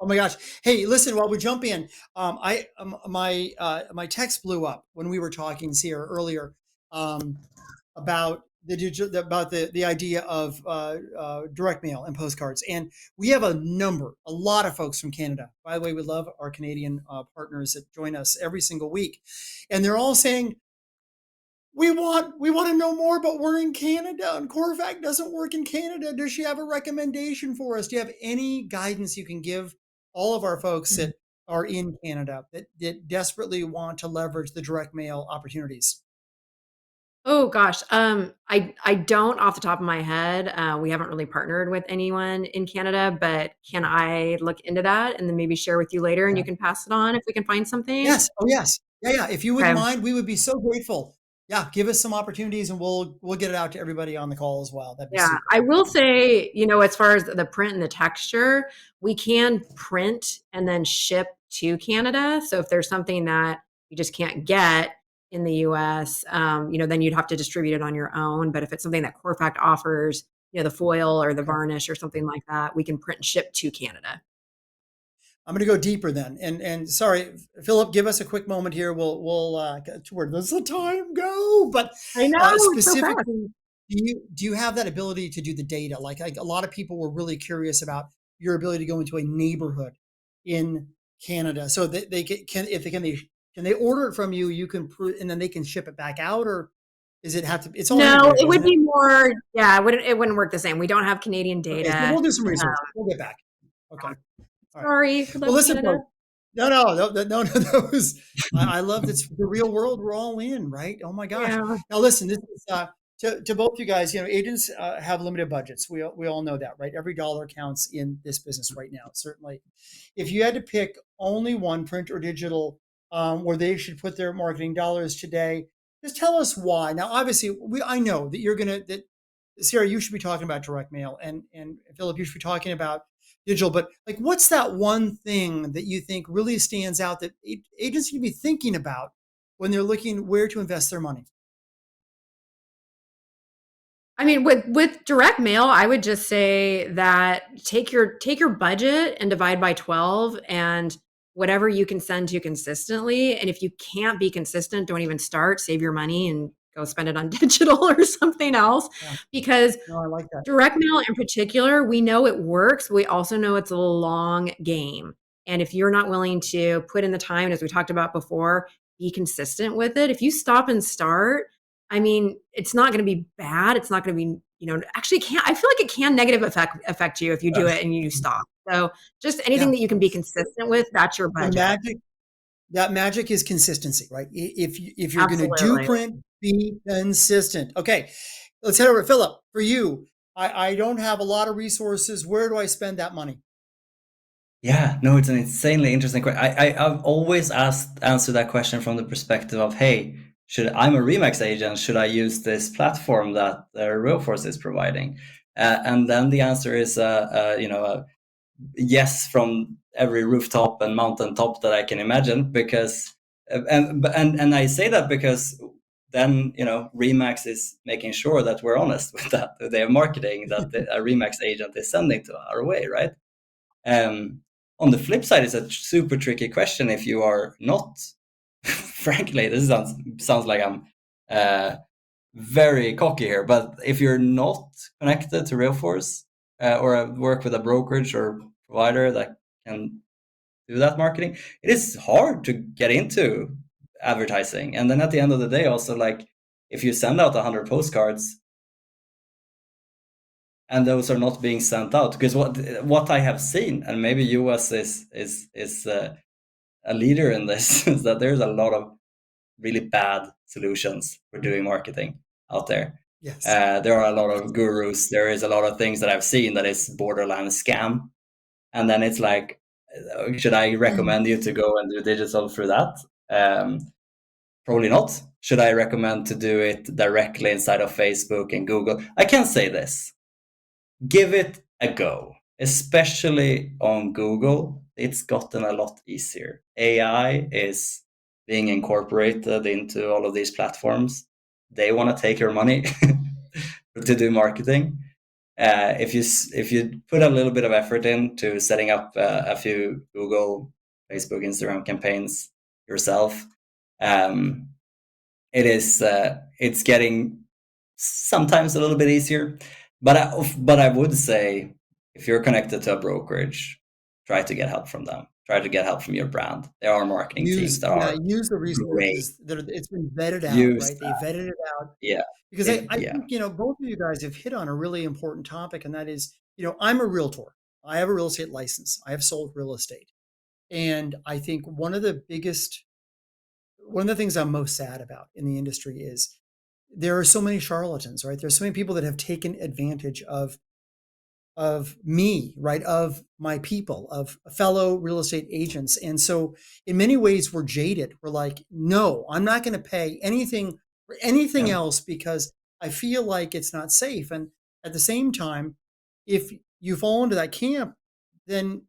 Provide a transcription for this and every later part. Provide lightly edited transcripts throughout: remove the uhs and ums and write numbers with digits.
Oh my gosh. Hey, listen, while we jump in, my text blew up when we were talking, Sierra, earlier, um, about the idea of direct mail and postcards. And we have a lot of folks from Canada. By the way, we love our Canadian partners that join us every single week. And they're all saying, we want to know more, but we're in Canada and Corefact doesn't work in Canada. Does she have a recommendation for us? Do you have any guidance you can give all of our folks that are in Canada that desperately want to leverage the direct mail opportunities? Oh gosh, I don't off the top of my head. We haven't really partnered with anyone in Canada, but can I look into that and then maybe share with you later, and you Yeah. can pass it on if we can find something? Yes. Oh, yes. Yeah, yeah. If you wouldn't Okay. mind, we would be so grateful. Yeah, give us some opportunities, and we'll get it out to everybody on the call as well. That'd be Yeah, super. I will say, as far as the print and the texture, we can print and then ship to Canada. So if there's something that you just can't get in the US, then you'd have to distribute it on your own. But if it's something that Corefact offers, the foil or the Okay. varnish or something like that, we can print and ship to Canada. I'm going to go deeper then. And sorry, Philip, give us a quick moment here. We'll where does the time go? But I know, it's so fast. specifically, do you have that ability to do the data? Like a lot of people were really curious about your ability to go into a neighborhood in Canada, so that they can if they can they order it from you, you can and then they can ship it back out, or is it have to? It's all No, integrated, it would isn't it? be more, yeah, it wouldn't work the same. We don't have Canadian Okay, so data. we'll do some research. We'll get back. Okay. All right. Sorry, good luck Well, with listen, Canada. folks. No, no, no, no, no, no. That was, I love this the real world we're all in, right? Oh my gosh. Yeah. Now, listen, this is to both you guys. Agents have limited budgets. We all know that, right? Every dollar counts in this business right now. Certainly, if you had to pick only one, print or digital, where they should put their marketing dollars today, just tell us why. Now, obviously, I know that you're gonna that Sarah, you should be talking about direct mail, and Philip, you should be talking about digital. But like, what's that one thing that you think really stands out that agents should be thinking about when they're looking where to invest their money? I mean, with direct mail, I would just say that take your budget and divide by 12 and whatever you can send to consistently. And if you can't be consistent, don't even start, save your money and go spend it on digital or something else. Yeah, Because no, I like that. direct mail in particular, we know it works. We also know it's a long game. And if you're not willing to put in the time, as we talked about before, be consistent with it. If you stop and start, I mean, it's not going to be bad. It's not going to be, actually can I feel like it can negative affect you if you do Uh, it and you stop. So just yeah, anything that you can be consistent with, that's your the budget. magic that magic is consistency, right? If you're going to do Absolutely. print, be consistent. Okay, let's head over to Philip. For you, I don't have a lot of resources. Where do I spend that money? Yeah, no, it's an insanely interesting question. I've always answered that question from the perspective of, hey, I'm a Remax agent, should I use this platform that Realforce is providing? And then the answer is, a yes from every rooftop and mountaintop that I can imagine, because and I say that because then Remax is making sure that we're honest with that their marketing that a Remax agent is sending to our way, right? On the flip side, it's a super tricky question if you are not. Frankly, this sounds like I'm very cocky here, but if you're not connected to Realforce or work with a brokerage or provider that can do that marketing, it is hard to get into advertising. And then at the end of the day, also, like, if you send out 100 postcards and those are not being sent out, because what I have seen, and maybe US is a leader in this, is that there's a lot of really bad solutions for doing marketing out there. Yes. There are a lot Yes. of gurus. There is a lot of things that I've seen that is borderline scam, and then it's like, should I recommend you to go and do digital through that? Probably not. Should I recommend to do it directly inside of Facebook and Google? I can say this: give it a go, especially on Google. It's gotten a lot easier. AI is being incorporated into all of these platforms. They want to take your money to do marketing. if you put a little bit of effort into setting up a few Google, Facebook, Instagram campaigns yourself, it's getting sometimes a little bit easier. But I would say, if you're connected to a brokerage, try to get help from them. Try to get help from your brand. There are marketing teams that are use the great. resources that it's been vetted out, Use right? They that. vetted it out. Yeah. Because I Yeah. think, both of you guys have hit on a really important topic, and that is, I'm a realtor. I have a real estate license. I have sold real estate. And I think one of the things I'm most sad about in the industry is there are so many charlatans, right? There's so many people that have taken advantage of me, right? Of my people, of fellow real estate agents. And so in many ways we're jaded. We're like, no, I'm not going to pay anything for anything else because I feel like it's not safe. And at the same time, if you fall into that camp, then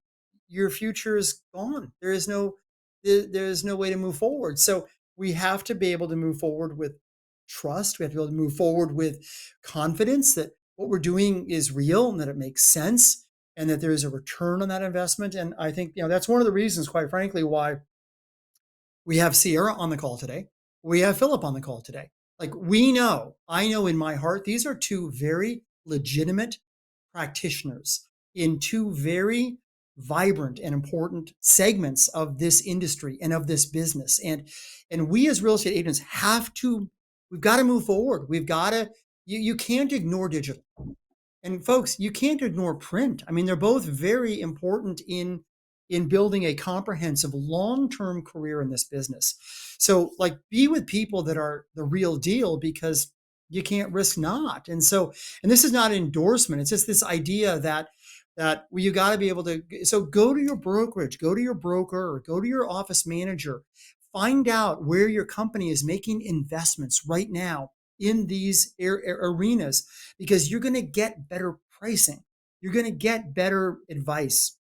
your future is gone. There's no way to move forward. So we have to be able to move forward with trust. We have to be able to move forward with confidence that what we're doing is real and that it makes sense and that there is a return on that investment. And I think, that's one of the reasons, quite frankly, why we have Sierra on the call today. We have Philip on the call today. Like I know in my heart, these are two very legitimate practitioners in two very vibrant and important segments of this industry and of this business. And we as real estate agents we've got to move forward. You can't ignore digital. And folks, you can't ignore print. I mean, they're both very important in building a comprehensive long-term career in this business. So like be with people that are the real deal because you can't risk not. And this is not an endorsement. It's just this idea that you got to be able to, so go to your brokerage, go to your broker, or go to your office manager, find out where your company is making investments right now in these arenas, because you're going to get better pricing. You're going to get better advice.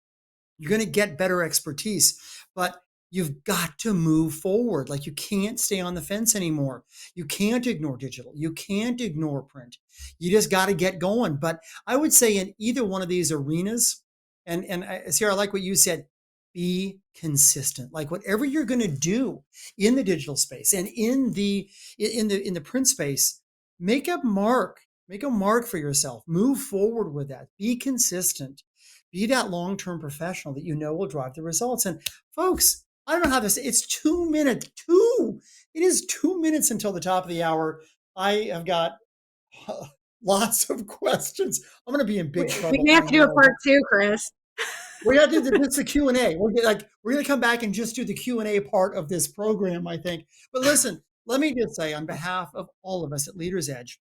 You're going to get better expertise, but you've got to move forward. Like you can't stay on the fence anymore. You can't ignore digital. You can't ignore print. You just got to get going. But I would say in either one of these arenas, and Sarah, I like what you said, be consistent. Like whatever you're going to do in the digital space and in the print space, make a mark for yourself. Move forward with that. Be consistent. Be that long-term professional that will drive the results. And folks, I don't know how it's 2 minutes. It is 2 minutes until the top of the hour. I have got lots of questions. I'm going to be in big trouble. We may have to do a part 2, Chris. We got to do the Q&A. We're going to come back and just do the Q&A part of this program, I think. But listen, let me just say on behalf of all of us at Leaders Edge,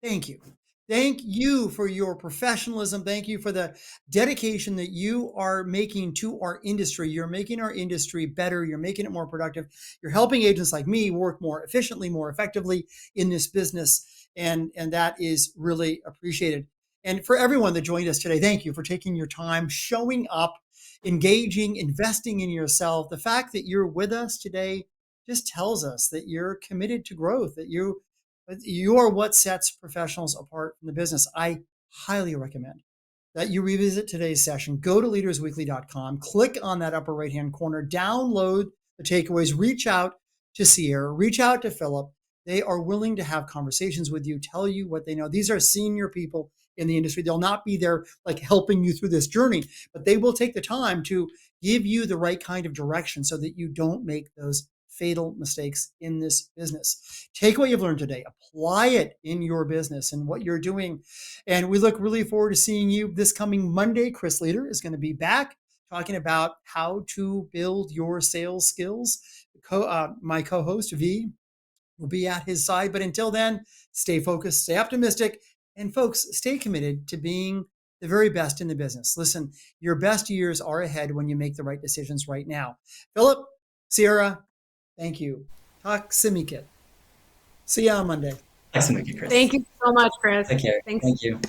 thank you. Thank you for your professionalism. Thank you for the dedication that you are making to our industry. You're making our industry better. You're making it more productive. You're helping agents like me work more efficiently, more effectively in this business. And that is really appreciated. And for everyone that joined us today, thank you for taking your time, showing up, engaging, investing in yourself. The fact that you're with us today just tells us that you're committed to growth, that you are what sets professionals apart from the business. I highly recommend that you revisit today's session. Go to leadersweekly.com, click on that upper right-hand corner, download the takeaways, reach out to Sierra, reach out to Philip. They are willing to have conversations with you, tell you what they know. These are senior people in the industry. They'll not be there like helping you through this journey, but they will take the time to give you the right kind of direction so that you don't make those fatal mistakes in this business. Take what you've learned today, apply it in your business and what you're doing. And we look really forward to seeing you this coming Monday. Chris Leader is going to be back talking about how to build your sales skills. My co-host V will be at his side. But until then, stay focused, stay optimistic, and folks, stay committed to being the very best in the business. Listen, your best years are ahead when you make the right decisions right now. Philip, Sierra, thank you. Talk Simikit. See you on Monday. Thanks so much, Chris. Thank you so much, Chris. Take care. Thanks. Thank you.